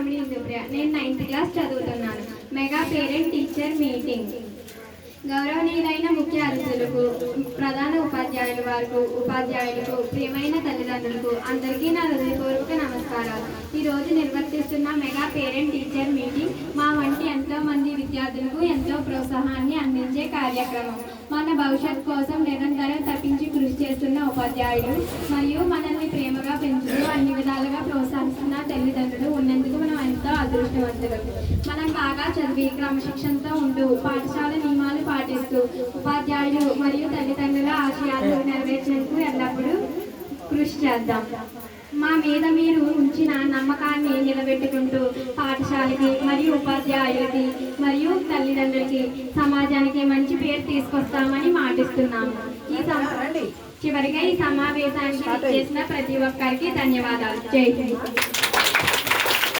తమిళ ఇందుప్రియ. నేను 9th class చదువుతున్నాను. Mega parent teacher meeting. గౌరవనీయులైన ముఖ్య అతిథులకు, ప్రధాన ఉపాధ్యాయులకు, ప్రియమైన తల్లిదండ్రులకు అందరికీ నా హృదయపూర్వక నమస్కారాలు. ఈరోజు నిర్వర్తిస్తున్న మెగా పేరెంట్ టీచర్ మీటింగ్ మా వంటి ఎంతో మంది విద్యార్థులకు ఎంతో ప్రోత్సాహాన్ని అందించే కార్యక్రమం. మన భవిష్యత్ కోసం నిరంతరం తప్పించి కృషి చేస్తున్న ఉపాధ్యాయులు మరియు మనల్ని ప్రేమగా పెంచుతూ అన్ని విధాలుగా ప్రోత్సహిస్తున్న తల్లిదండ్రులు ఉన్నందుకు మనం ఎంతో అదృష్టవంతులు. మనం బాగా చదివి క్రమశిక్షణతో ఉంటూ పాఠశాల నియమాలు పాటిస్తూ ఉపాధ్యాయులు మరియు తల్లిదండ్రుల ఆశయాలు నెరవేర్చేందుకు ఎల్లప్పుడూ కృషి చేద్దాం. మా మీద మీరు ఉంచిన నమ్మకాన్ని నిలబెట్టుకుంటూ పాఠశాలకి మరియు ఉపాధ్యాయులకి మరియు తల్లిదండ్రులకి సమాజానికి మంచి పేరు తీసుకొస్తామని మాటిస్తున్నాము. చివరిగా ఈ సమావేశానికి చేసిన ప్రతి ఒక్కరికి ధన్యవాదాలు. జై హింద్.